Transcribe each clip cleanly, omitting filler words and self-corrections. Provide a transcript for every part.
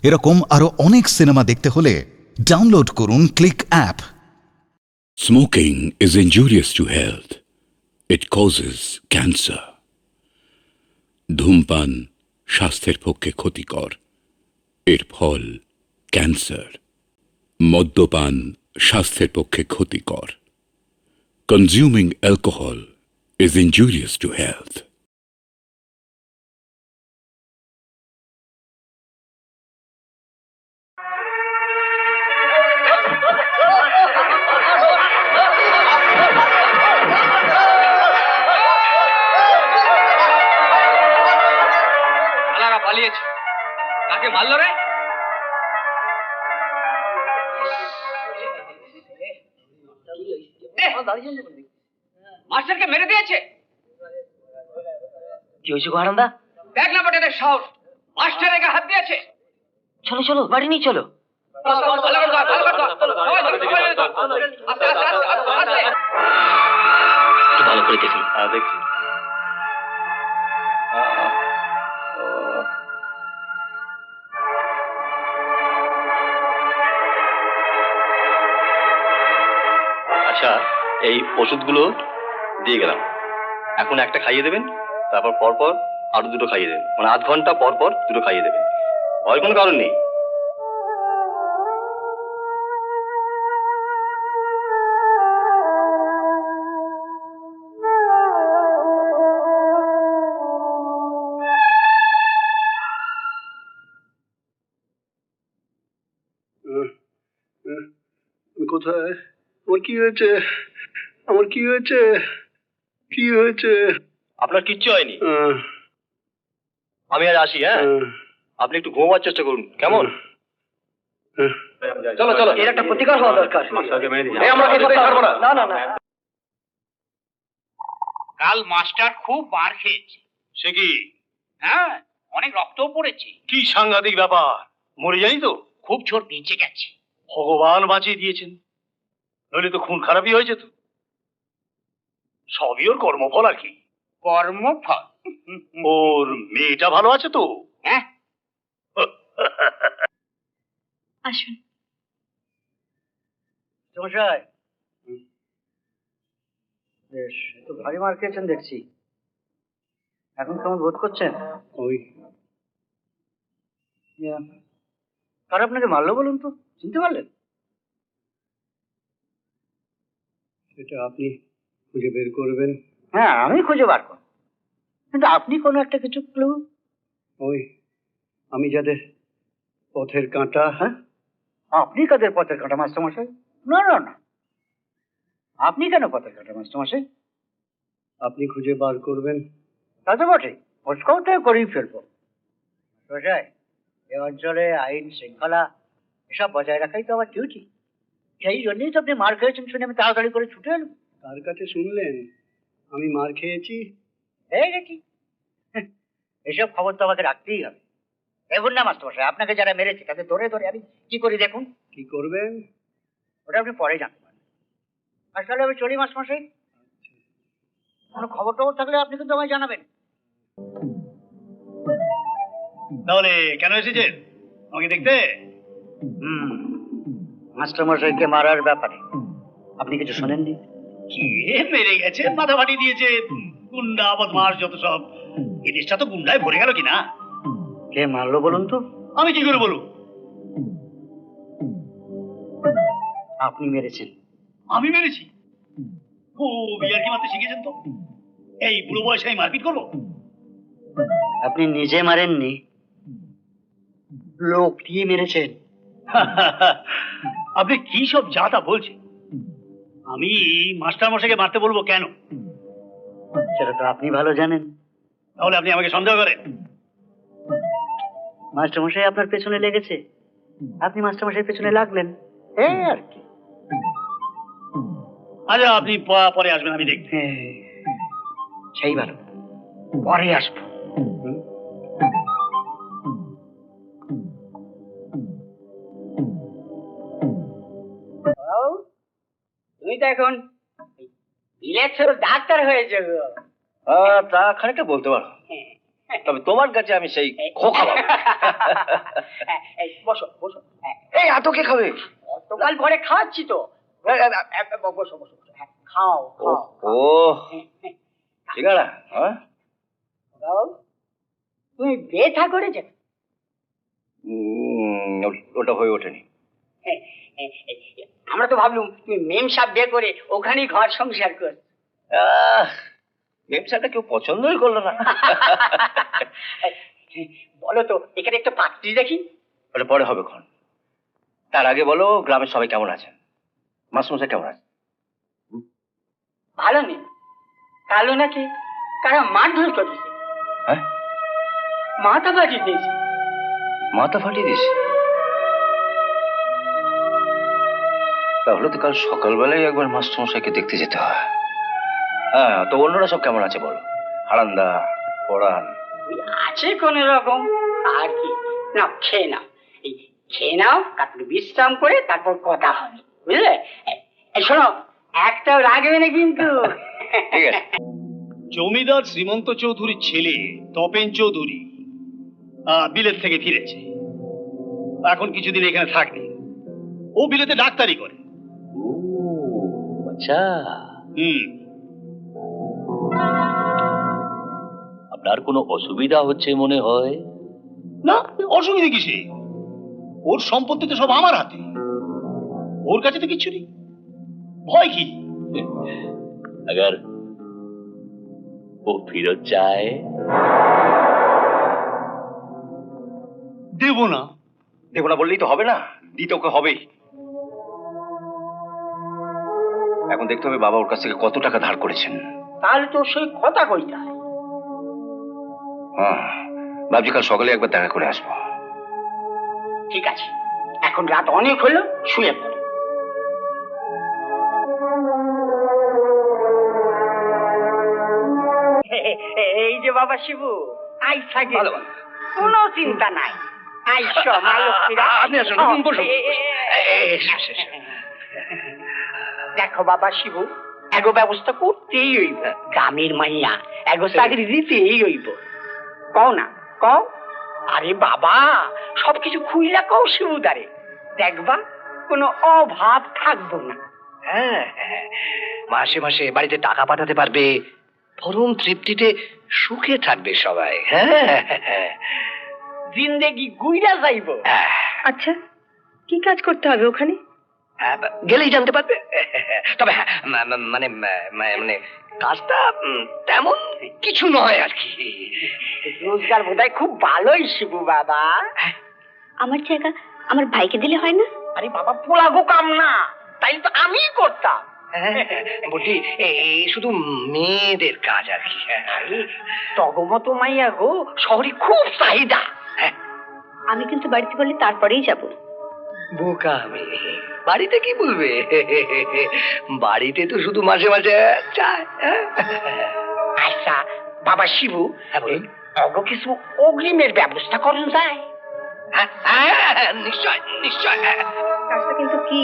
এরকম আরো অনেক সিনেমা দেখতে হলে ডাউনলোড করুন click app. Smoking is injurious to health. It causes cancer. ধূমপান স্বাস্থ্যের পক্ষে ক্ষতিকর, এর ফল ক্যান্সার। মদ্যপান স্বাস্থ্যের পক্ষে ক্ষতিকর। Consuming alcohol is injurious to health. আলারা পালিয়েছে। কাকে মারলো রে? মাস্টারকে মেরে দিয়েছে। কি হয়েছে গোহারান্দা? দেখ না বটেদের সাহস, মাস্টারের গায়ে হাত দিয়েছে। চলো চলো, বাড়ি নিয়ে চলো। ভালো করে দেখুন। দেখছি। আচ্ছা, এই ওষুধগুলো দিয়ে গেলাম, এখন একটা খাইয়ে দেবেন, তারপর পরপর আরো দুটো খাইয়ে দেবেন, মানে আধ ঘন্টা পর পর দুটো খাইয়ে দেবেন। ভয়ের কোনো কারণ নেই। কোথায়? আমার কি হয়েছে? আমার কি হয়েছে? কি হয়েছে? আপনার কিচ্ছু হয়নি, আমি আর আসি। হ্যাঁ, আপনি একটু ঘুমাবার চেষ্টা করুন, কেমন? চলো চলো, এর একটা প্রতিকার হওয়া দরকার। আমরা কিছুতেই ছাড়বো না। না না না। কাল মাস্টার খুব মার খেয়েছে। সে কি? হ্যাঁ, অনেক রক্তও পড়েছে। কি সাংঘাতিক ব্যাপার! মরে যাই তো? খুব ছোট নিচে গেছে। ভগবান বাঁচিয়ে দিয়েছেন, নইলে তো খুন খারাপই হয়েছে তো। সবই ওর কর্মফল আর কি। কর্মফল। ওর মেয়েটা ভালো আছে তো? হ্যাঁ, আসুন মশাই। বেশ, একটু ভারী মার খেয়েছেন দেখছি। এখন কেমন বোধ করছেন? ওই কার আপনাকে মারলো বলুন তো? চিনতে পারলেন? সেটা আপনি খুঁজে বের করবেন। হ্যাঁ, আমি খুঁজে বার করব, কিন্তু আপনি কোনো একটা কিছু ক্লু। ওই আমি যাদের পথের কাঁটা। হ্যাঁ, আপনি কাদের পথের কাঁটা মাস্টারমশাই? না না না, আপনি কেন পথের কাঁটা মাস্টারমশাই? আপনি খুঁজে বার করবেন। তা তো বটে, খোঁজখবরটা করেই ফেলবো। মশাই, এ অঞ্চলে আইন শৃঙ্খলা এসব বজায় রাখাই তো আমার ডিউটি। সেই জন্যই তো আপনি মার খেয়েছেন শুনে আমি তাড়াতাড়ি করে ছুটে এলাম। তার কাছে শুনলেন আমি মার খেয়েছি? এই দেখি, এসব খবর তো আমাকে রাখতেই হবে। দেখুন না মাস্টারমশাই, আপনাকে যারা মেরেছে তাদের ধরে ধরে আমি কি করি দেখুন। কি করবেন? ওটা আপনি পরে জানতে পারেন। আসলে আমি চলি মাস্টারমশাই, কোনো খবর টবর থাকলে আপনি কিন্তু আমায় জানাবেন। তাহলে কেন এসেছেন আমাকে দেখতে? মাস্টারমশাইকে মারার ব্যাপারে আপনি কিছু শোনেননি? কে মেরে গেছে, মাথা ফাটি দিয়েছে, গুন্ডা বদমাস যত সব। এই দেশটা তো গুন্ডায় ভরে গেল কিনা। কে মারলো বলুন তো? আমি কি করে বলবো? আপনি মেরেছেন। আমি মেরেছি? ও বিয়ার কি মারতে শিখেছেন তো? এই বুড়ো বয়সে আমি মারপিট করবো? আপনি নিজে মারেননি, লোক দিয়ে মেরেছেন। আপনি কি সব যা তা বলছেন? আমি মাস্টার মশাইকে মারতে বলবো কেন? সেটা তো আপনি ভালো জানেন। তাহলে আপনি আমাকে সন্দেহ করেন? মাস্টারমশাই আপনার পেছনে লেগেছে, আপনি মাস্টারমশাই পেছনে লাগলেন, এই আর কি। আচ্ছা, আপনি পরে আসবেন, আমি দেখছি। সেই ভালো, পরে আসবো। তুমি তো এখন ইলেকশন ডাক্তার হয়েছে গো। তা খানিকটা বলতে পারো। তবে তোমার কাছে আমি সেই খোকা বাবু। এই বসো বসো। এই এত কে খাবে? সকাল পরে খাওয়াচ্ছি তো। বসো বসো বসো। হ্যাঁ, খাও খাও। ও ঠিক আছে। হ্যাঁ বাবু, তুমি বেথা করেছো? ওটা হয়ে ওঠেনি। আমরা তো ভাবলুম তুমি মেম সাহেব বিয়ে করে ওখানেই ঘর সংসার কর। ব্যবসাটা কেউ পছন্দই করলো না। বলো তো এখানে একটা পাত্রী দেখি। ওটা পরে হবে ক্ষণ। তার আগে বলো গ্রামের সবাই কেমন আছেন? মাসমশাই কেমন আছে? ভালো নেই, কালো নাকি কারা মারধর করেছে, হ্যাঁ মাথা বাজিয়ে দিয়েছে। মাথা ফাটিয়ে দিয়েছে? তাহলে তো কাল সকালবেলায় একবার মাস্টারমশাইকে দেখতে যেতে হয়। হ্যাঁ, তো অন্যরা সব কেমন আছে বলো? হারান্দা, পড়ান? ওই আছে কোন রকম, আর কি। নাও খেয়ে নাও, এই খেয়ে নাও, তারপরে বিশ্রাম করে তারপর কথা হবে, বুঝলে? এই শোনো, একটাও রাখবে না কিন্তু। ঠিক আছে। জমিদার শ্রীমন্ত চৌধুরীর ছেলে তপেন চৌধুরী বিলেত থেকে ফিরেছে। এখন কিছুদিন এখানে থাকবে। ও বিলেতে ডাক্তারি করে। আচ্ছা, আপনার কোনো অসুবিধা হচ্ছে মনে হয়? না, অসুবিধা কিসে? ওর সম্পত্তি তো সব আমার হাতে, ওর কাছে তো কিছু নেই, ভয় কি? अगर वो ফিরত চায়? দেব না। দেবো না বললেই তো হবে না, দিতে ওকে হবেই। এখন দেখতে হবে বাবা ওর কাছ থেকে কত টাকা ধার করেছেন। তাহলে তো সেই কথা কইতে হয়। হ্যাঁ, ভাবছি কাল সকালে একবার দেখা করে আসবো। ঠিক আছে, এখন রাত অনেক হলো, শুয়ে পড়ো। এই যে বাবা শিবু, আই থাকে, কোনো চিন্তা নাই। আইসো মা লক্ষ্মীরা, আপনি আসুন, বসুন। দেখো বাবা শিবু, এগো ব্যবস্থা করতেই হইব। গ্রামের মাইয়া এগো চাকরি দিতেই হইব। কও না কও। আরে বাবা, সবকিছু খুইলা কও শিবুদারে, দেখবা কোনো অভাব থাকবো না। হ্যাঁ, মাসে মাসে বাড়িতে টাকা পাঠাতে পারবে, পরম তৃপ্তিতে সুখে থাকবে সবাই। হ্যাঁ, জিন্দেগি গুইরা যাইব। আচ্ছা, কি কাজ করতে হবে ওখানে? গেলেই জানতে পারবে। তবে হ্যাঁ, মানে মানে কাজটা তেমন কিছু নয় আর কি। রোজগার বোধহয় খুব ভালোই শিবু বাবা। আমার জায়গা আমার ভাইকে দিলে হয় না? আরে বাবা, পোলাগো কাম না, তাইলে তো আমিই করতাম। বলছি এই শুধু মেয়েদের কাজ আর কি। তগমতো মাইয়া গো শহরে খুব চাহিদা। আমি কিন্তু বাড়িতে বললে তারপরেই যাব। বোকা মেয়ে, বাড়িতে কি বলবে? বাড়িতে তো শুধু মাঝে মাঝে চায়। আচ্ছা বাবা শিবু, অগ কিছু অগ্রিমের ব্যবস্থা করুন যায়? নিশ্চয় নিশ্চয়। কাজটা কিন্তু কি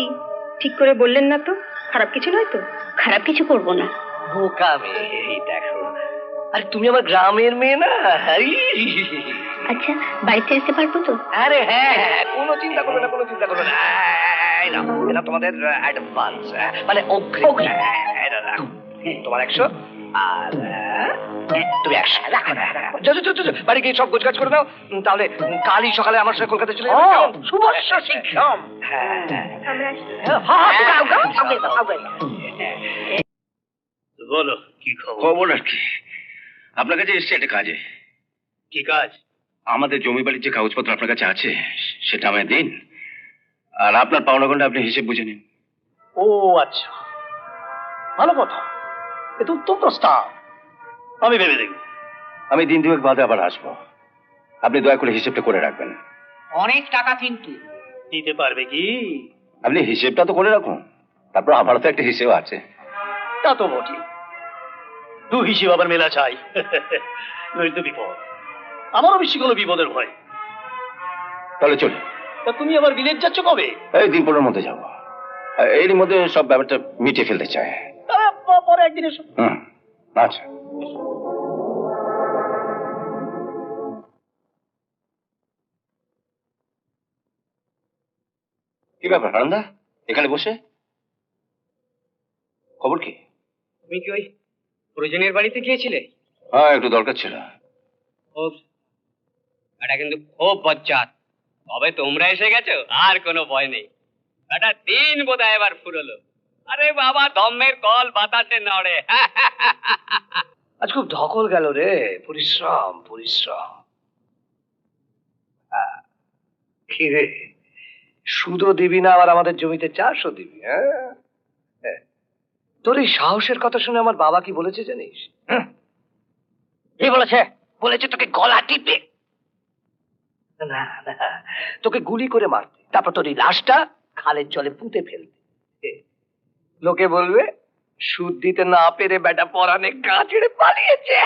ঠিক করে বললেন না তো? খারাপ কিছু নয় তো? খারাপ কিছু করব না। বোকা মেয়ে, এই দেখো, আরে তুমি আমার গ্রামের মেয়ে না? আচ্ছা, বাড়িতে আসতে পারবো তো? আরে হ্যাঁ, কোনো চিন্তা করবে না, কোনো চিন্তা করবে না। এই নাও, এটা তোমাদের অ্যাডভান্স, মানে অগ্রিম। এটা রাখো, তোমার 100 আর তুমি 100 রাখো না। বাড়ি গিয়ে সব গোছগাছ করে দাও, তাহলে কালই সকালে আমার সঙ্গে কলকাতা চলে যাবে। শুভস্য শিক্ষম। আমরা আসি। বলো কি খবর? খবর আর কি, আপনার কাছে এসছে একটা কাজে। কি কাজ? আমাদের জমি বাড়ির যে কাগজপত্র আপনার কাছে আছে সেটা আমায় দিন, আর আপনার পাওনা গন্ডা আপনি হিসেব বুঝে নিন। ও আচ্ছা, ভালো কথা, এ তো উত্তম প্রস্তাব। আমি ভেবে দেখব। আমি দিন দুয়েক বাদে আবার আসবো, আপনি দয়া করে হিসেবটা করে রাখবেন। অনেক টাকা কিন্তু। দিতে পারবে কি? আপনি হিসেবটা তো করে রাখুন, তারপর আমারও তো একটা হিসেব আছে। তা তো বটে, দু হিসেব আবার মেলা চাই, নইলে তো বিপদ। আমারও বেশি কোনো বিপদের ভয়। তাহলে চলি। তা তুমি আবার বিলেত যাচ্ছ কবে? এই দিন পরের মধ্যে যাবো, এরই মধ্যে সব ব্যাপারটা মিটিয়ে ফেলতে চাই। পরে একদিন এসো। আচ্ছা। কি ব্যাপার হারান্দা, এখানে বসে খবর কি? তুমি কি ওই প্রয়োজনের বাড়িতে গিয়েছিলে? হ্যাঁ, একটু দরকার ছিল। খুব, এটা কিন্তু খুব বজ্জাত। তবে তোমরা এসে গেছো, আর কোনো ভয় নেই। এটা দিন বোধহয় এবার ফুরলো। আরে বাবা, দমের কল বাতাসে নড়ে। আজ খুব ধকল গেল রে, পরিশ্রম পরিশ্রম। কি রে, সুদও দিবি না, আবার আমাদের জমিতে চাষও দিবি? হ্যাঁ, তোর এই সাহসের কথা শুনে আমার বাবা কি বলেছে জানিস? কি বলেছে? বলেছে তোকে গলা টিপে। না না, তোকে গুলি করে মারতে, তারপর তোর এই লাশটা খালের জলে পুঁতে ফেলতে। লোকে বলবে সুদ দিতে না পেরে বেটা পরানে গা ছেড়ে পালিয়েছে।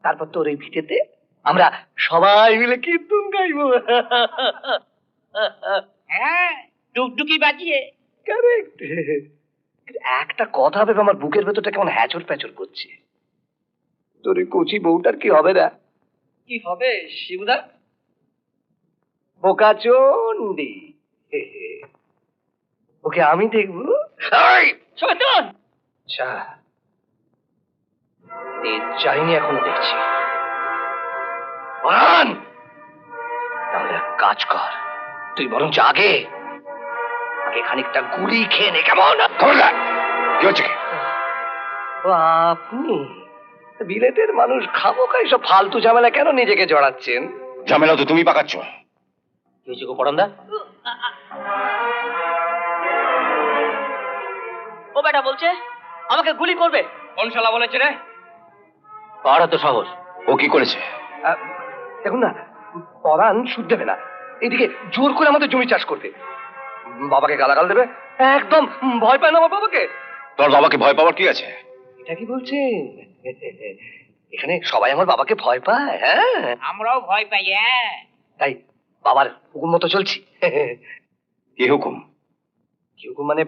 তারপর তোর এই ভিটেতে আমরা সবাই মিলে কীর্তন গাইব। হ্যাঁ, টুকটুকি বাজিয়ে। কারেক্ট। একটা কথা ভেবে আমার বুকের ভেতরটা কেমন হ্যাচর প্যাচর করছে। তোর এই কচি বউটার কি হবে না? কি হবে শিবুদা? বোকাচন্ডী। ওকে আমি দেখবো। শয়তান! আচ্ছা, তেজ চাইনি, এখনো দেখছি। পরাণ, তাহলে এক কাজ কর, তুই বরঞ্চ আগে খানিকটা গুলি খেয়ে নে, কেমন? কি হচ্ছে কি? ও আপনি বিলেতের মানুষ, খাবো খাই সব ফালতু ঝামেলা কেন নিজেকে জড়াচ্ছেন? ঝামেলা তো তুমি পাকাচ্ছ। কি হয়েছে গো পরান্দা? ও বেটা বলছে আমাকে গুলি করবে। কোন শালা বলেছে রে? কার এত সাহস? ও কি করেছে? দেখুন না, পরাণ সুদ দেবে না, এদিকে জোর করে আমাদের জমি চাষ করবে, বাবাকে গালাগাল দেবে। একদম ভয় পায় না আমার বাবাকে। তোর বাবাকে ভয় পাওয়ার কি আছে? এটা কি বলছেন? এখানে সবাই আমার বাবাকে ভয় পায়। হ্যাঁ, আমরাও ভয় পাই। হ্যাঁ, তাই বাবার হুকুম মতো চলছি। কি হুকুম? কি হুকুম মানে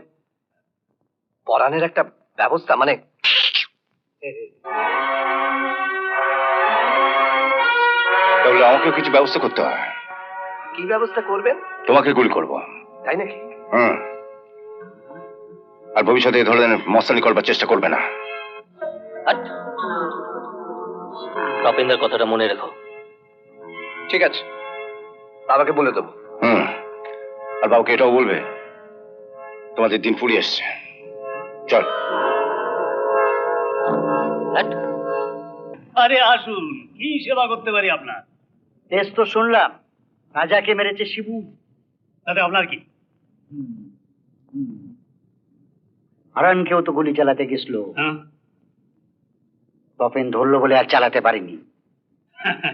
পরাণের একটা ব্যবস্থা, মানে তাহলে আমাকেও কিছু ব্যবস্থা করতে হয়। কি ব্যবস্থা করবেন? তোমাকে গুলি করবো। তাই নাকি? হুম। আর ভবিষ্যতে এই ধরনের মস্তানি করবার চেষ্টা করবে না। তপেন্দার কথাটা মনে রেখো। ঠিক আছে, বাবাকে বলে দেবো। হুম। আর বাবুকে এটাও বলবে তোমাদের দিন ফুরিয়ে এসছে। চল। আরে আসুন, কি সেবা করতে পারি আপনার? বেশ, তো শুনলাম রাজাকে মেরেছে শিবু। তাতে আপনার কি? হারানকেও তো গুলি চালাতে গেছিল, হ্যাঁ, তপেন ধরলো বলে আর চালাতে পারিনি।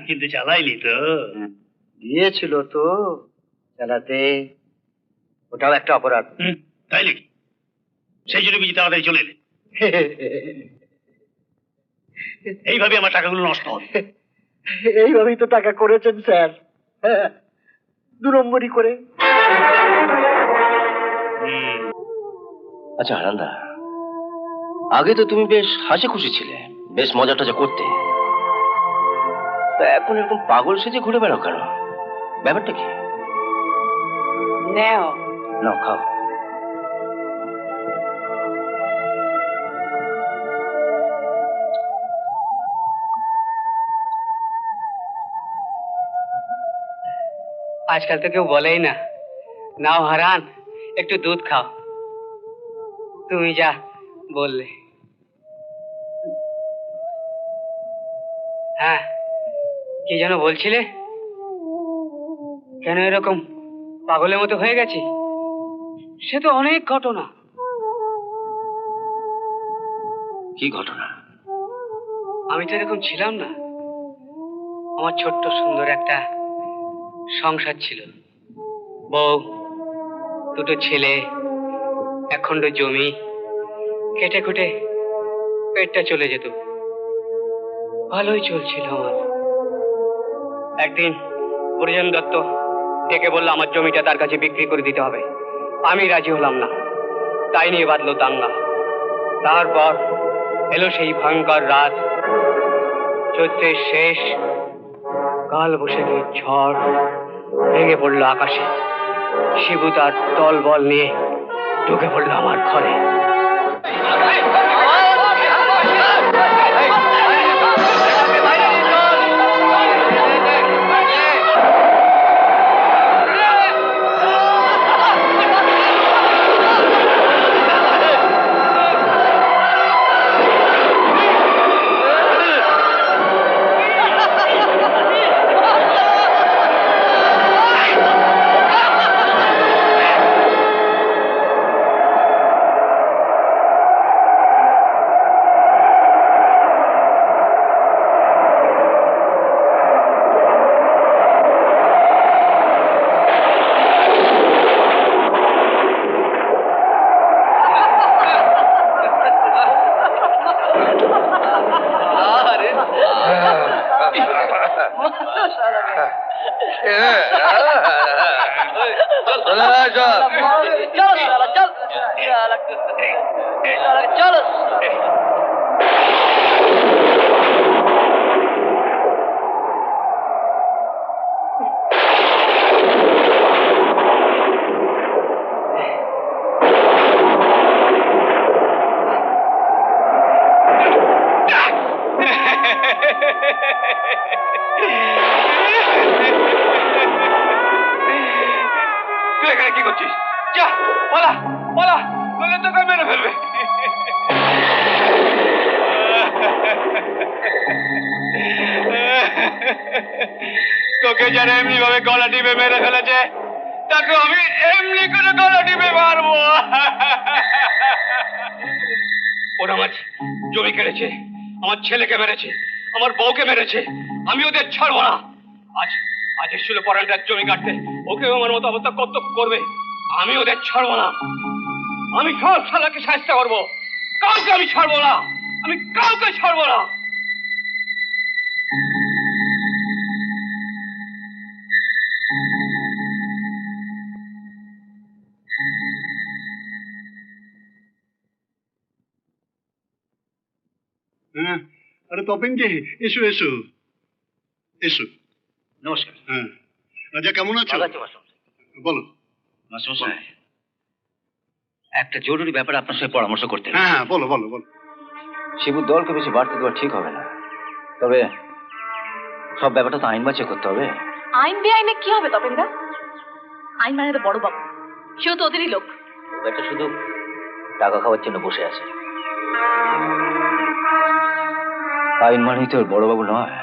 কিন্তু চালাইনি তো। দিয়েছিল তো চালাতে, ওটাও একটা অপরাধ। তাই নাকি? সেই জন্য বুঝি তাড়াতাড়ি চলে এলে। এইভাবে আমার টাকাগুলো নষ্ট হবে। এইভাবেই তো টাকা করেছেন স্যার, 2 নম্বরই করে। আচ্ছা হারান্দা, আগে তো তুমি বেশ হাসি খুশি ছিলে, বেশ মজা টজা করতে, তা এখন এরকম পাগল সেজে ঘুরে বেড়াও কেন? ব্যাপারটা কি? নেও। নাও খাও। আজকাল তো কেউ বলেই না, নাও হারান একটু দুধ খাও। তুমি যা বললে। হ্যাঁ, কি যেন বলছিলে? কেন এরকম পাগলের মতো হয়ে গেছি? সে তো অনেক ঘটনা। কি ঘটনা? আমি তো এরকম ছিলাম না। আমার ছোট্ট সুন্দর একটা সংসার ছিল, বউ, 2 ছেলে, 1 খণ্ড জমি, কেটে কুটে পেটটা চলে যেত। ভালোই চলছিল আমার। একদিন পরিজন দত্ত ডেকে বলল আমার জমিটা তার কাছে বিক্রি করে দিতে হবে। আমি রাজি হলাম না, তাই নিয়ে বাঁধলো দাঙ্গা। তারপর এলো সেই ভয়ঙ্কর রাত, চৈত্রের শেষ, কাল বৈশাখী ঝড় ভেঙে পড়লো আকাশে। শিবু তার দল বল নিয়ে ঢুকে পড়লো আমার ঘরে। তুই এখানে কি করছিস? যা পালা পালা, বলে তোকে মেরে ফেলবে। তোকে যারা এমনি ভাবে গলা টিপে মেরে ফেলেছে, তাকে আমি এমনি করে গলা টিপে মারবো। ওরা আমার জমি কেড়েছে, আমার ছেলেকে মেরেছে, আমার বউকে মেরেছে, আমি ওদের ছাড়বো না। আজ আজ এসেছিল পরানটার জমি কাটতে, ওকে আমার মতো অবস্থা কত করবে, আমি ওদের ছাড়বো না। আমি সব শালাকে শাস্তি করবো, কাউকে আমি ছাড়বো না, আমি কাউকে ছাড়বো না। হ্যাঁ, আরে তপেন কে, এসো এসো এসো। নমস্কার। হ্যাঁ, রাজা কেমন আছো? বলো। মাস্টারমশাই, একটা জরুরি ব্যাপারে আপনার সাথে পরামর্শ করতে হবে। হ্যাঁ হ্যাঁ, বলো বলো বলো। শিবুর দলকে বেশি বাড়তে দেওয়া ঠিক হবে না, তবে সব ব্যাপারটা তো আইন বাঁচিয়ে করতে হবে। আইন বেআইনে কি হবে তপেনদা? আইন মানে তো বড় বাবু, সেও তো ওদেরই লোক। এটা শুধু টাকা খাওয়ার জন্য বসে আছে। আইন মানেই তো বড়বাবু নয়,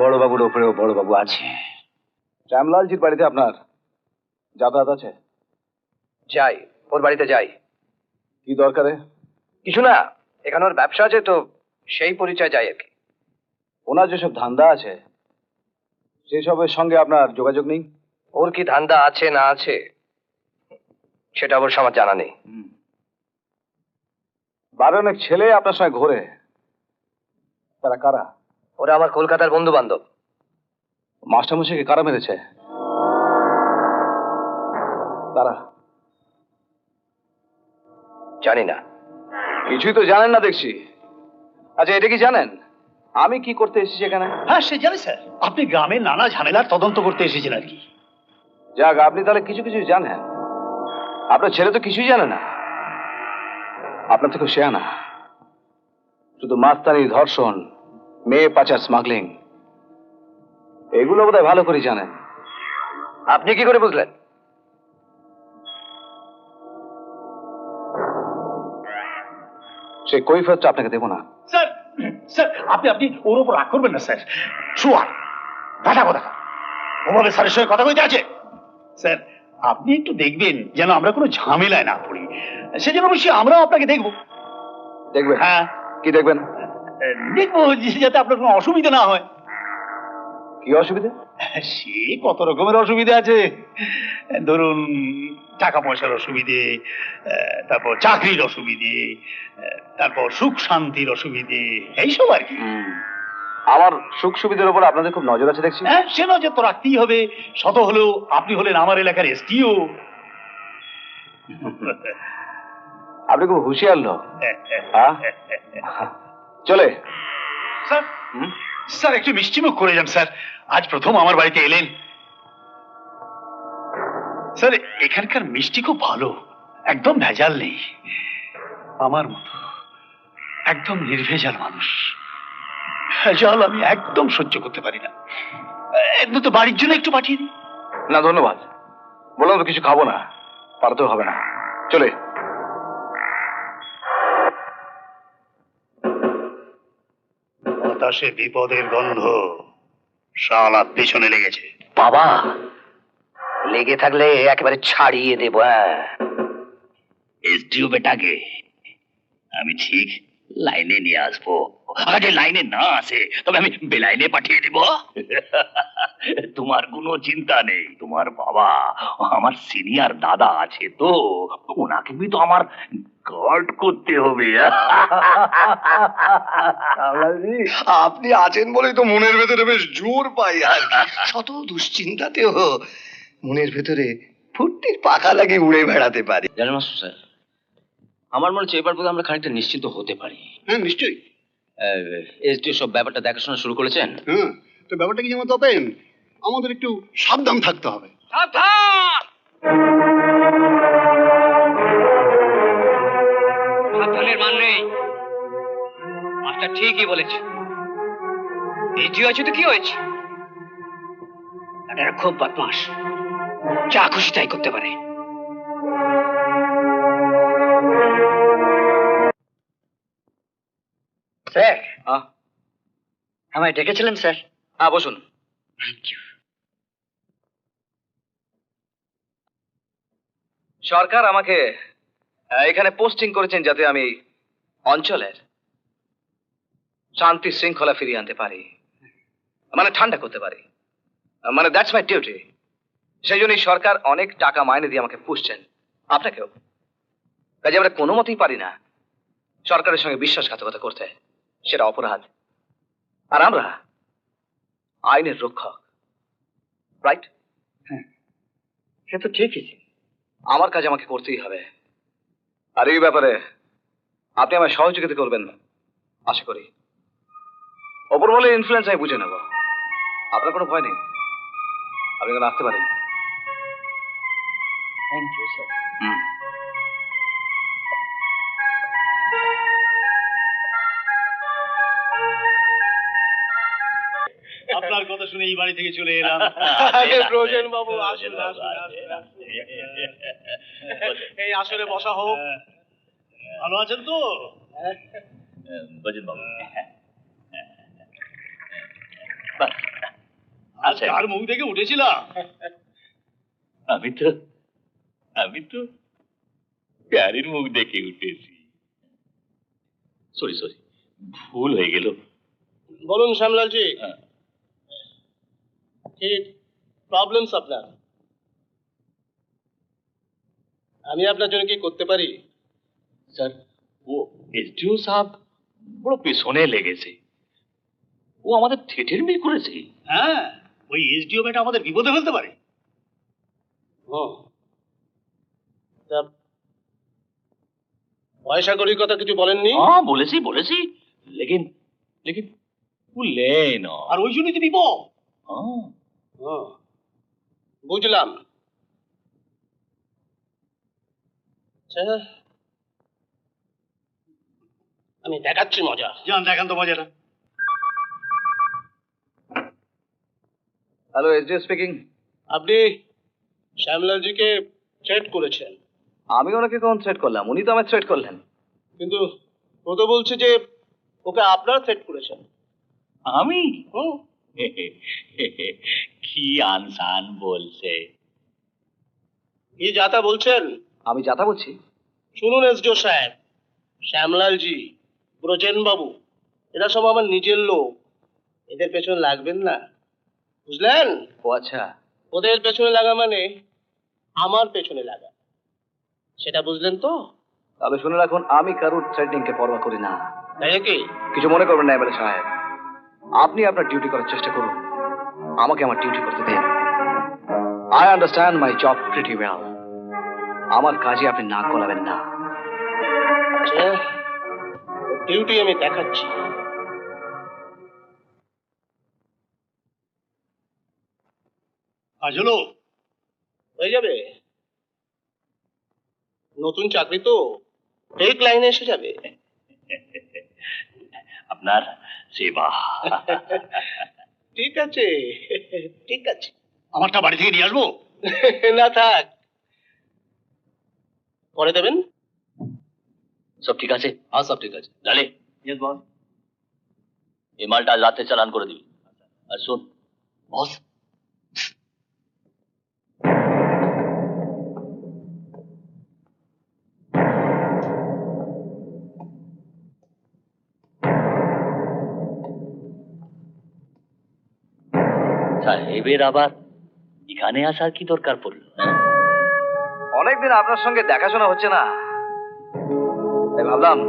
বড়বাবুর ওপরেও বড়বাবু আছে। শ্যামলালজির বাড়িতে আপনার যাতায়াত আছে? যাই, ওর বাড়িতে যাই। কি দরকারে? কিছু না, এখানে ওর ব্যবসা আছে তো, সেই পরিচয় যাই আর কি। ওনার যেসব ধান্দা আছে সেসবের সঙ্গে আপনার যোগাযোগ নেই? ওর কি ধান্দা আছে না আছে সেটা অবশ্য আমার জানা নেই। বারে অনেক ছেলে আপনার সঙ্গে ঘোরে, তারা কারা? ওরা আমার কলকাতার বন্ধু বান্ধব। মাস্টারমশাইকে কারা মেরেছে? তারা? জানি না। কিছুই তো জানেন না দেখছি। আচ্ছা, এটা কি জানেন আমি কি করতে এসেছি এখানে? হ্যাঁ, সে জানি স্যার, আপনি গ্রামের নানা ঝামেলার তদন্ত করতে এসেছেন আর কি। যাক, আপনি তাহলে কিছু কিছু জানেন। আপনার ছেলে তো কিছুই জানে না, আপনার থেকে সে না। শুধু মাস্তানি, ধর্ষণ, মেয়ে পাচার, স্মাগলিং, এগুলো বোধহয় ভালো করে জানেন। আপনি কি করে বুঝলেন? সে কৈফিয়তটা আপনাকে দেবো না। স্যার স্যার, আপনি ওর উপর রাগ করবেন না স্যার। শুয়ার দাদা কথা ওভাবে স্যারের সঙ্গে কথা কইতে আছে। স্যার, আপনি একটু দেখবেন যেন আমরা কোনো ঝামেলায় না পড়ি, সেজন্য অবশ্যই আমরাও আপনাকে দেখবো। দেখবেন? হ্যাঁ। কি দেখবেন? দেখবো যাতে আপনার কোনো অসুবিধা না হয়। কি অসুবিধা? সে কত রকমের অসুবিধা আছে, ধরুন টাকা পয়সার অসুবিধে, তারপর চাকরির অসুবিধে, তারপর সুখ শান্তির অসুবিধে, এইসব আর কি। আমার সুখ সুবিধার উপর আপনাদের খুব নজর আছে দেখছি। হ্যাঁ, সে নজর তো রাখতেই হবে, শত হলেও আপনি হলেন আমার এলাকার এসটিও। আপনি খুব হুঁশিয়ার লোক। চলে স্যার, স্যার একটু মিষ্টিমুখ করে যান স্যার, আজ প্রথম আমার বাড়িতে এলেন। স্যার এখানকার মিষ্টি খুব ভালো, একদম ভেজাল নেই। আমার মতো একদম নির্ভেজাল মানুষ ভেজাল আমি একদম সহ্য করতে পারি না। এমনি তো বাড়ির জন্য একটু পাঠিয়ে দিই। না ধন্যবাদ, বললাম তো কিছু খাবো না, পারতেও হবে না, চলে। বাতাসে বিপদের গন্ধ, শালা পেছনে লেগেছে। বাবা, লেগে থাকলে একেবারে ছাড়িয়ে দেবো। এসডিও বেটাকে আমি ঠিক লাইনে নিয়ে আসবো, আর যদি লাইনে না আসে তবে আমি বেলাইনে পাঠিয়ে দেব। তোমার কোনো চিন্তা নেই, তোমার বাবা আমার সিনিয়র দাদা আছে তো, ওনাকে বি তো আমার গার্ড করতে হবে। আপনি আছেন বলেই তো মনের ভেতরে বেশ জোর পাই আর কি। শত দুশ্চিন্তাতেও মনের ভেতরে ফুর্তির পাখা লাগিয়ে উড়ে বেড়াতে পারি। জানেন মাস্টার স্যার, আমার মনে হচ্ছে এবার বোধহয় আমরা খানিকটা নিশ্চিন্ত হতে পারি। হ্যাঁ নিশ্চয়ই। এসডিও সব ব্যাপারটা দেখাশোনা শুরু করেছেন। হ্যাঁ, তো ব্যাপারটা কি যেমন তবেন, আমাদের একটু সাবধান থাকতে হবে। সাবধানের মান নেই, মাস্টার ঠিকই বলেছে। এজিও আছে তো কি হয়েছে, এরা খুব বদমাস, যা খুশি তাই করতে পারে। স্যার, আমায় ডেকেছিলেন স্যার? হ্যাঁ বসুন। Thank you. সরকার আমাকে এখানে পোস্টিং করেছেন যাতে আমি অঞ্চলের শান্তি শৃঙ্খলা ফিরিয়ে আনতে পারি, মানে ঠান্ডা করতে পারি, মানে দ্যাটস মাই ডিউটি। সেই জন্যই সরকার অনেক টাকা মাইনে দিয়ে আমাকে পুষছেন, আপনাকেও। কাজে আমরা কোনো মতেই পারি না সরকারের সঙ্গে বিশ্বাসঘাতকতা করতে, সেটা অপরাধ। আর আমরা আইনের রক্ষক, রাইট? হ্যাঁ, সে তো ঠিকই। আমার কাজ আমাকে করতেই হবে, আর এই ব্যাপারে আপনি আমায় সহযোগিতা করবেন আশা করি। ওপর বলে ইনফ্লুয়েন্স আমি বুঝে নেব, আপনার কোনো ভয় নেই, আপনি এখানে আসতে পারেন। Thank you sir. আপনার কথা শুনে এই বাড়ি থেকে চলে এলাম। প্রয়োজন বাবু, আসুন আসুন আসুন। এই আসলে বসা হোক। ভালো আছেন তো? আজ কার মুখ দেখে উঠেছিলাম? আমি তো প্যারির মুখ দেখে উঠেছি। সরি ভুল হয়ে গেল। বলুন শ্যামলালজি, কি প্রবলেমস আপনার? আমি আপনার জন্য কি করতে পারি? স্যার, ও এসডিও সাহেব বড় পেছনে লেগেছে, ও আমাদের ঠেঠের মিল করেছে। হ্যাঁ, ওই এসডিও বেটা আমাদের বিপদে ফেলতে পারে। তা পয়সা কড়ির কথা কিছু বলেননি? হ্যাঁ বলেছি, লেকিন ও লে না। আর ওই জন্যই তো বিপদ। বুঝলাম। আচ্ছা, আমি দেখাচ্ছি মজা। যান দেখান তো মজাটা। Hello, SDO speaking. আপনি শ্যামলালজিকে থ্রেট করেছেন। আমি ওনাকে কখন থ্রেট করলাম? উনি তো আমায় থ্রেট করলেন। কিন্তু ও তো বলছে যে ওকে আপনারা থ্রেট করেছেন। আমি কি আনসান বলছে? কি যাতা বলছেন? আমি যাতা বলছি? শুনুন এসডিও সাহেব, শ্যামলালজি, ব্রজেন বাবু, এরা সব আমার নিজের লোক, এদের পেছনে লাগবেন না, বুঝলেন? ও আচ্ছা, ওদের পেছনে লাগা মানে আমার পেছনে লাগা, সেটা বুঝলেন তো? তাহলে শুনে রাখুন, আমি কারোর থ্রেটিং কে পরোয়া করি না। তাই নাকি? কিছু মনে করবেন না এমএলএ সাহেব, আপনি আপনার ডিউটি করার চেষ্টা করুন, আমাকে আমার ডিউটি করতে দিন। I understand my job pretty well. আমার কাজে আপনি নাক গলাবেন না। ডিউটি আমি দেখাচ্ছি। কাজ হলো? হয়ে যাবে, নতুন চাকরি তো ঠিক লাইনে এসে যাবে। আপনার সেবা। ঠিক আছে, ঠিক আছে। আমারটা বাড়ি থেকে নিয়ে আসবো? না থাক, পরে দেবেন। সব ঠিক আছে? হ্যাঁ সব ঠিক আছে। জানে এই মালটা আজ রাতে চালান করে দিবি। আর শোন বস, সাহেবের আবার এখানে আসার কি দরকার পড়লো? অনেকদিন আপনার সঙ্গে দেখাশোনা হচ্ছে না, তাই ভাবলাম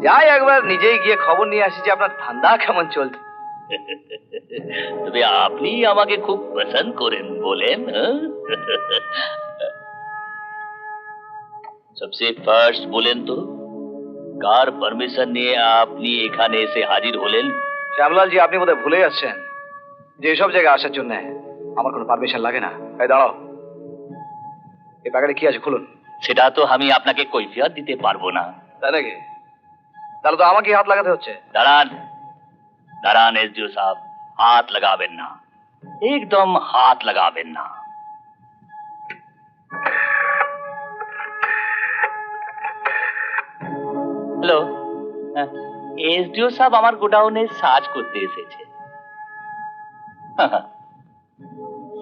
যাই একবার নিজেই গিয়ে খবর নিয়ে আসি যে আপনার ধান্দা কেমন চলছে। তবে আপনি আমাকে খুব পছন্দ করেন বলেন। सबसे ফার্স্ট বলেন তো, কার পারমিশন নিয়ে আপনি এখানে এসে হাজির হলেন? শ্যামলাল জি, আপনি বোধহয় ভুলে যাচ্ছেন যে এসব জায়গায় আসার জন্য আমার কোনো পারমিশন লাগে না। এই দাঁড়াও, এই প্যাকেটে কি আছে খুলুন। সেটা তো আমি আপনাকে কৈফিয়ত দিতে পারবো না। তাই নাকি? তাহলে তো আমাকে হাত লাগাতে হচ্ছে। দাঁড়ান দাঁড়ান এসডিও সাহেব, হাত লাগাবেন না, একদম হাত লাগাবেন না। হ্যালো, এসডিও সাহেব আমার গোডাউনে সার্চ করতে এসেছে।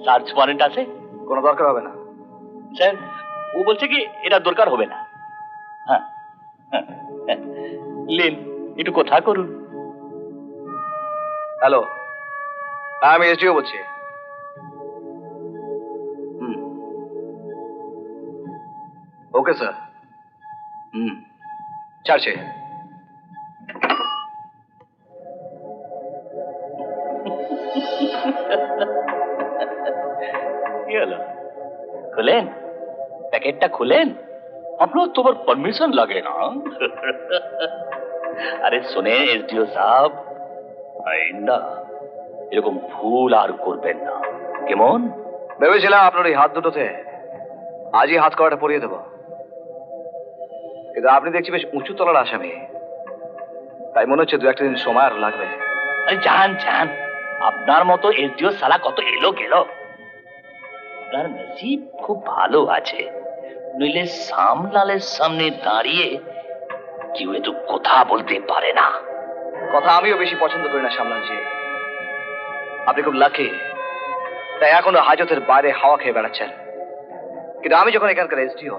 সার্চ ওয়ারেন্ট আছে? কোনো দরকার হবে না স্যার, ও বলছে কি এটা দরকার হবে না। হ্যাঁ, লেন একটু কথা করুন। হ্যালো, আমি এসডিও বলছি। Okay sir. ছাড়ছে। কি হলো, খুলেন প্যাকেটটা খুলেন। আপনার তো আবার পারমিশন লাগে না। আরে শুনে এসডিও সাহেব, আইন্দা এরকম ভুল আর করবেন না, কেমন? ভেবেছিলাম আপনার এই হাত দুটোতে আজই হাত করাটা পরিয়ে দেবো, কিন্তু আপনি দেখছি বেশ উঁচু তলার আসামি, তাই মনে হচ্ছে দু একটা দিন সময় আর লাগবে। আরে যান যান, আপনার মতো এসডিও সালা কত এলো গেল। আপনার নসিব খুব ভালো আছে, নইলে সামলালের সামনে দাঁড়িয়ে কেউ এত কথা বলতে পারে না। কথা আমিও বেশি পছন্দ করি না শ্যামলালজি, আপনি খুব লাকি, তাই এখনো হাজতের বাইরে হাওয়া খেয়ে বেড়াচ্ছেন। কিন্তু আমি যখন এখানকার এসডিও,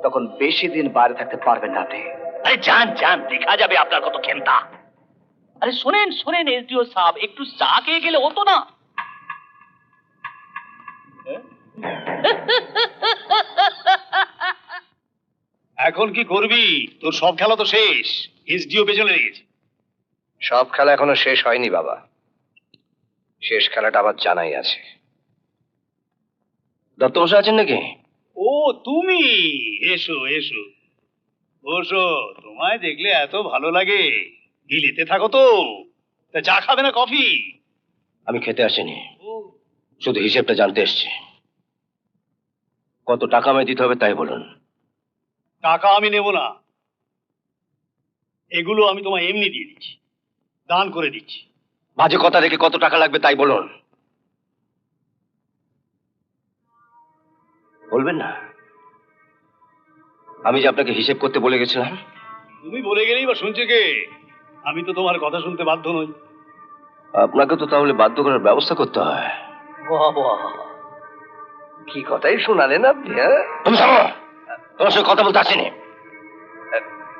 তখন বেশি দিন বাইরে থাকতে পারবেন না আপনি। আরে যান যান, দেখা যাবে আপনার কত ক্ষমতা। আরে শোনেন শোনেন এসডিও সাহেব, একটু চা খেয়ে গেলে হতো না? এখন কি করবি? তোর সব খেলা তো শেষ, এসডিও পেছনে লেগেছে। সব খেলা এখনো শেষ হয়নি বাবা, শেষ খেলাটা আবার জানাই আছে। দত্ত বসে আছেন নাকি? ও তুমি, এসো এসো, বসো। তোমায় দেখলে এত ভালো লাগে, দিল্লিতে থাকো তো, তা চা খাবে না কফি? আমি খেতে আসিনি, শুধু হিসেবটা জানতে এসেছি। কত টাকা আমায় দিতে হবে তাই বলুন। টাকা আমি নেব না, এগুলো আমি তোমায় এমনি দিয়ে দিচ্ছি, দান করে দিচ্ছি। বাজে কথা রেখে কত টাকা লাগবে তাই বলুন। বলবেন না? আমি যে আপনাকে হিসেব করতে বলে গেছিলাম। তুমি বলে গেলেই বা শুনছে কে? আমি তো তোমার কথা শুনতে বাধ্য নই। আপনাকে তো তাহলে বাধ্য করার ব্যবস্থা করতে হয়। বাবা, কি কথাই শোনালেন আপনি। হ্যাঁ, তুমি থামো, তোমার সঙ্গে কথা বলতে আসিনি।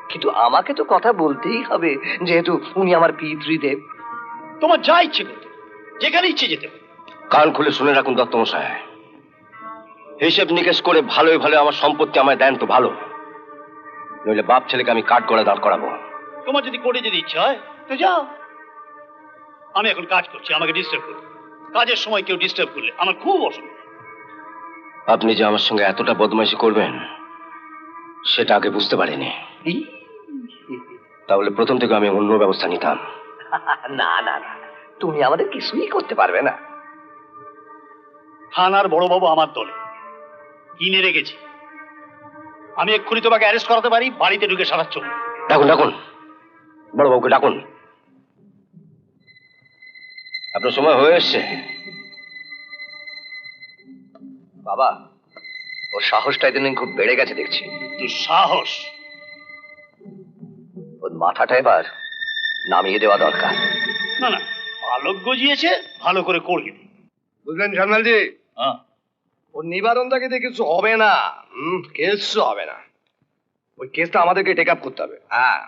কিন্তু আমাকে তো কথা বলতেই হবে, যেহেতু উনি আমার পিতৃদেব। তোমার যা ইচ্ছে করতে, যেখানে ইচ্ছে যেতে পারো। কান খুলে শুনে রাখুন দত্তমশাই, হিসেব নিকেশ করে ভালোই ভালো আমার সম্পত্তি আমায় দেন তো ভালো, নইলে বাপ ছেলেকে আমি কাঠ গড়ে দাঁড় করাবো। তোমার যদি কোর্টে যেতে ইচ্ছা হয় তো যাও, আমি এখন কাজ করছি, আমাকে ডিস্টার্ব করো। কাজের সময় কেউ ডিস্টার্ব করলে আমার খুব অসুবিধা। আপনি যে আমার সঙ্গে এতটা বদমাইশি করবেন সেটা আগে বুঝতে পারিনি। তাহলে প্রথম থেকে আমি অন্য ব্যবস্থা নিতাম। না না না, তুমি আমাদের কিছুই করতে পারবে না। থানার বড়বাবু আমার দলে কিনে রেখেছি, আমি এক্ষুনি তোমাকে অ্যারেস্ট করাতে পারি, বাড়িতে ঢুকে সারাচ্ছ। ডাকুন ডাকুন, বড়বাবুকে ডাকুন। আপনার সময় হয়ে এসছে। বাবা, ওর সাহসটা এদিন খুব বেড়ে গেছে দেখছি। তুই সাহস? ওর মাথাটা এবার নামিয়ে দেওয়া দরকার। না না, ভালো গজিয়েছে, ভালো করে করবি। বুঝলেন জানালজি? ওর নিবারণটাকে দিয়ে কিছু হবে না, কিছু হবে না। ওই কেসটা আমাদেরকে টেক আপ করতে হবে। হ্যাঁ,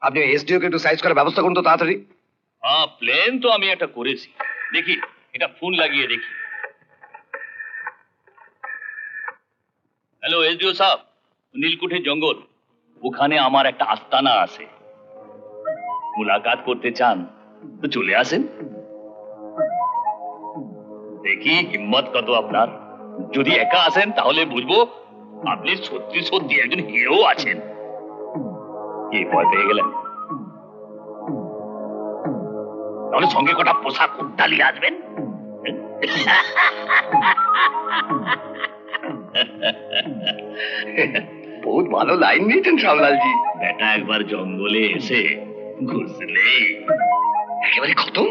আপনি এসডিও কে একটু সাইজ করার ব্যবস্থা করুন তো তাড়াতাড়ি। হ্যাঁ, প্ল্যান তো আমি একটা করেছি, দেখি এটা ফোন লাগিয়ে দেখি। হ্যালো এসডিও সাহেব, নীলকুঠির জঙ্গল, ওখানে আমার একটা আস্তানা আছে, মুলাকাত করতে চান তো চলে আসেন। দেখি হিম্মত কত আপনার। যদি একা আসেন তাহলে বুঝবো আপনি সত্যি সত্যি একজন হিরো আছেন। কি ভয় পেয়ে গেলেন? তাহলে সঙ্গে কটা পোশাক উদ্দালি আসবেন। বহুত ভালো লাইন নিয়েছেন শ্যামলালজি। বেটা একবার জঙ্গলে এসে ঘুষলে একেবারে খতম।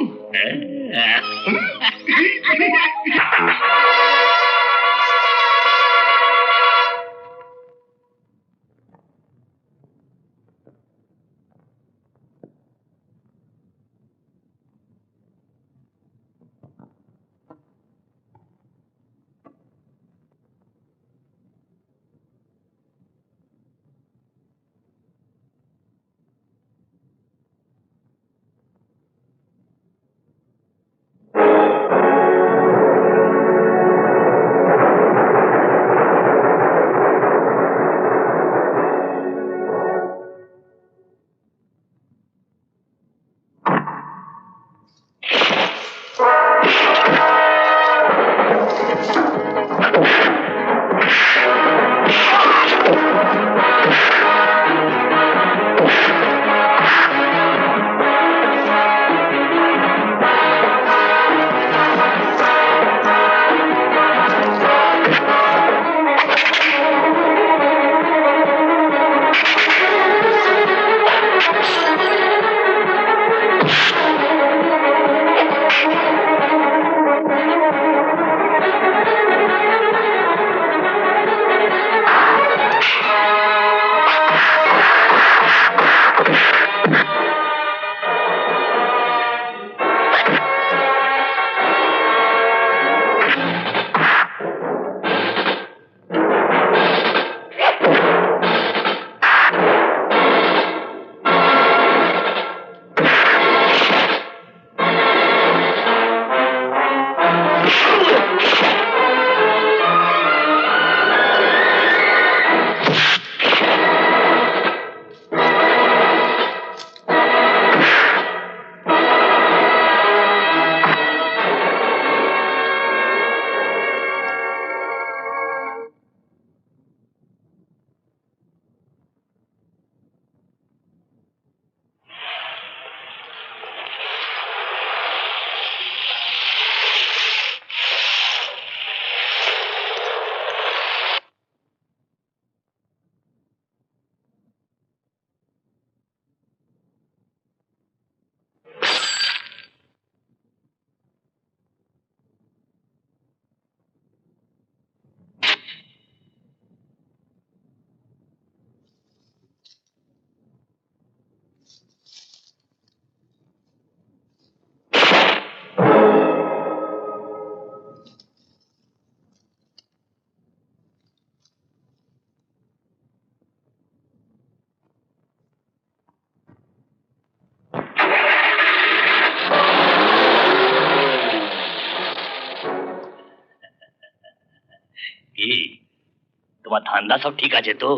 তোমার ধান্দা সব ঠিক আছে তো?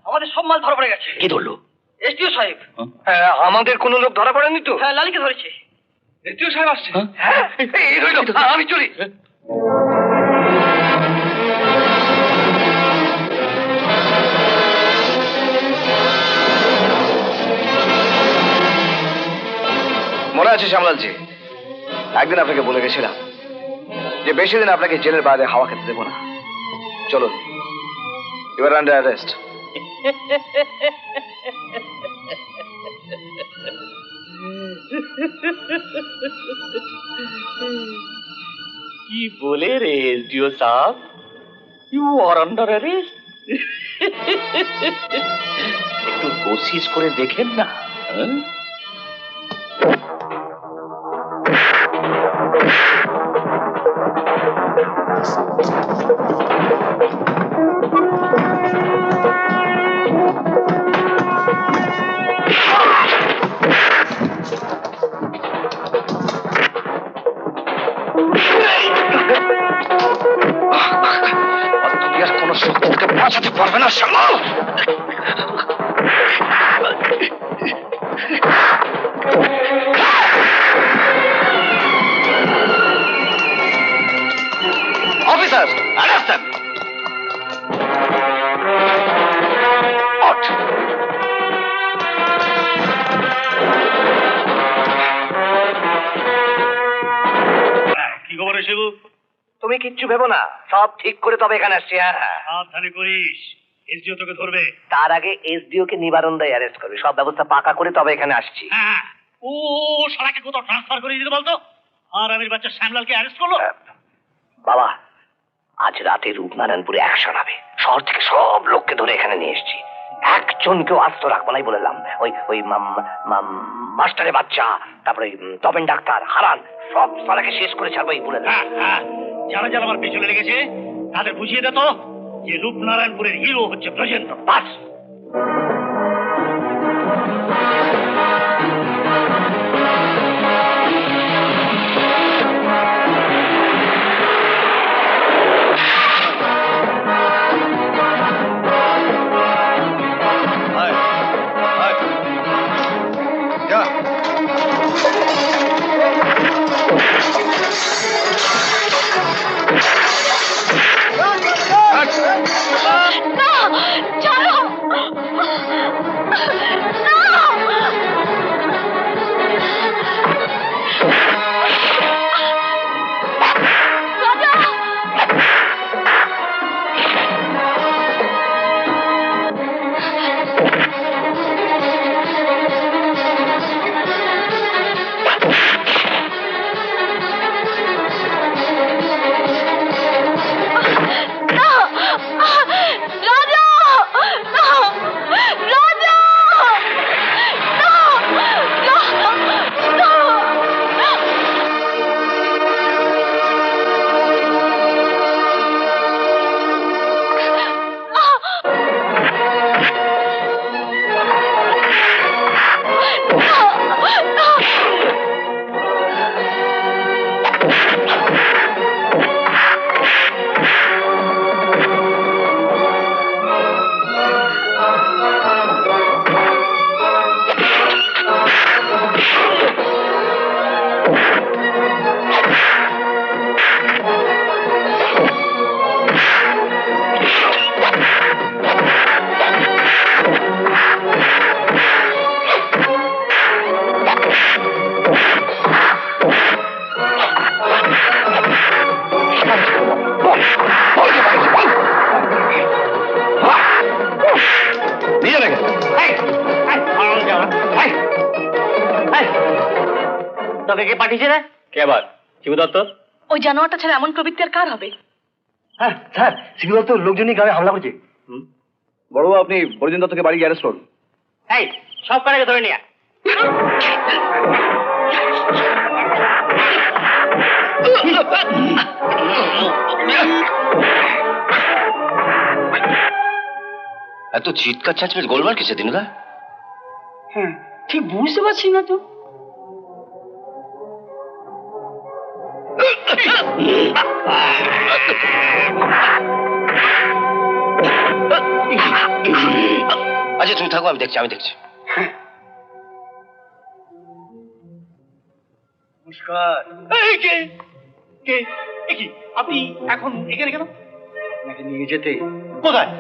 আমাদের সব মাল ধরা পড়ে গেছে। কি ধরলো? এসডিও সাহেব। হ্যাঁ, আমাদের কোনো লোক ধরা পড়েনি তো? হ্যাঁ, লালিকে ধরেছে। এসডিও সাহেব আসছে। হ্যাঁ, এই রইল, আমি চলি। মনে আছে শ্যামলালজি, একদিন আপনাকে বলে গেছিলাম যে বেশি দিন আপনাকে জেলের বাইরে হাওয়া খেতে দেবো না। চলুন, ইউ আর আন্ডার অ্যারেস্ট। কি বলে রে এসডিও সাহেব, ইউ আর আন্ডার অ্যারেস্ট? একটু কোশিশ করে দেখেন না। কোনো শত্রুকে বাঁচাতে পারবে না শ্যামল। অফিসার, অ্যারেস্ট দেন। কি খবর শিবু? তুমি কিচ্ছু ভেবো না, সব ঠিক করে তবে এখানে আসছি। হ্যাঁ, সাবধানে করিস, এসডিও তোকে ধরবে। তার আগে এসডিও কে নিবারণ দায় অ্যারেস্ট করবে, সব ব্যবস্থা পাকা করে তবে এখানে আসছি। হ্যাঁ, ও শালাকে কোথাও ট্রান্সফার করে দিতে বলতো। আর আমির বাচ্চা শ্যামলালকে অ্যারেস্ট করলো। বাবা, আজ রাতে রূপনারায়ণপুরে অ্যাকশন হবে। শহর থেকে সব লোককে ধরে এখানে নিয়ে এসেছি। একজনকেও আস্ত রাখবো নাই বললাম। ওই মাস্টারের বাচ্চা, তারপরে তপেন ডাক্তার, হারান, সব সারাকে শেষ করে ছাড়বো এই বলে। যারা যারা আমার পেছনে লেগেছে তাদের বুঝিয়ে দে তো যে রূপনারায়ণপুরের হিরো হচ্ছে ব্রজেন্দ্র। বাস। তোকে কে পাঠিয়েছে রে? কে আবার? শিবু দত্ত? ওই জানোয়ারটা ছাড়া এমন প্রবৃত্তি আর কার হবে? হ্যাঁ স্যার, শিবু দত্ত লোকজনই গ্রামে হামলা করছে। বড়বাবু, আপনি বরজিন দত্তকে বাড়ি গিয়ে অ্যারেস্ট করুন। এই সব কারাকে ধরে নিয়ে আয়। এত চিৎকার চাঁচমের গোলমাল কিসে দিনুদা? হ্যাঁ, ঠিক বুঝতে পারছি না তো। আচ্ছা তুমি থাকো, আমি দেখছি। নমস্কার। এই কে কে কি আপনি এখন এখানে কেন? আপনাকে নিয়ে যেতে। কোথায়?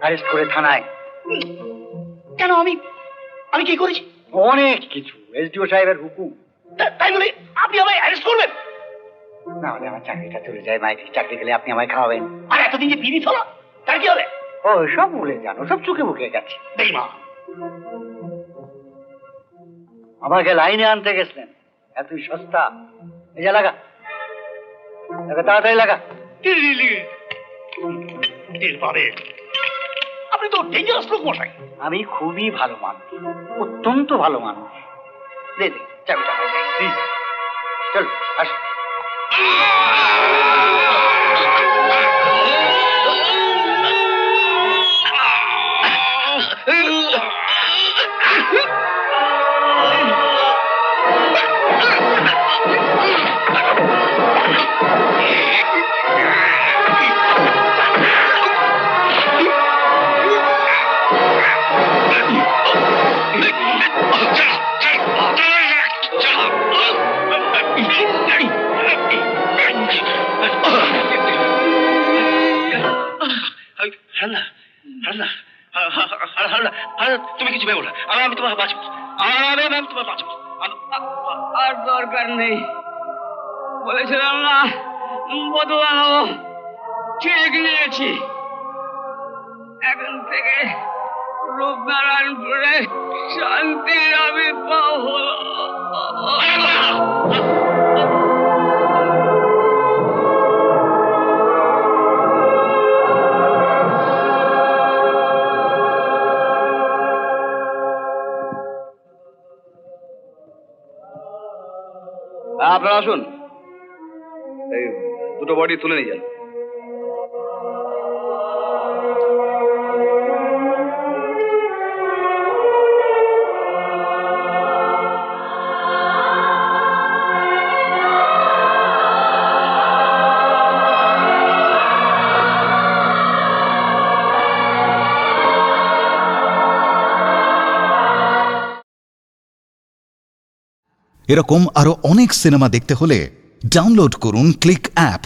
অ্যারেস্ট করে থানায়। কেন? আমি কি করেছি? অনেক কিছু। এসডিও সাহেবের হুকুম। তাই বলে আপনি আমায় অ্যারেস্ট করবেন? না হলে আমার চাকরিটা চলে যায় মাইরি, চাকরি গেলে আপনি আমায় খাওয়াবেন। আর এতদিন যে বিড়ি হলো তার কি হবে? ও সব ভুলে যান, সব চুকে বুকে গেছে। বেঈমান। আমাকে লাইনে আনতে গেছিলেন, এতই সস্তা। এই যে লাগা, তাড়াতাড়ি লাগা। টের পাবে। আপনি তো ডেঞ্জারাস লোক মশাই। আমি খুবই ভালো মানুষ, অত্যন্ত ভালো মানুষ। দে দে চাবিটা আমায় দে। চল আস। তুমি কিছু ভেবো না, আমি তোমার বাঁচবো, আমি তোমার বাঁচবো। আর দরকার নেই, বলেছিলাম না বদলা নেবো, ঠিক নিয়েছি। এখন থেকে রূপনারায়ণপুরে শান্তির আবির্ভাব হলো। আপনারা আসুন, এই দুটো বডি তুলে নিয়ে যান। এরকম আরো অনেক সিনেমা দেখতে হলে ডাউনলোড করুন ক্লিক অ্যাপ।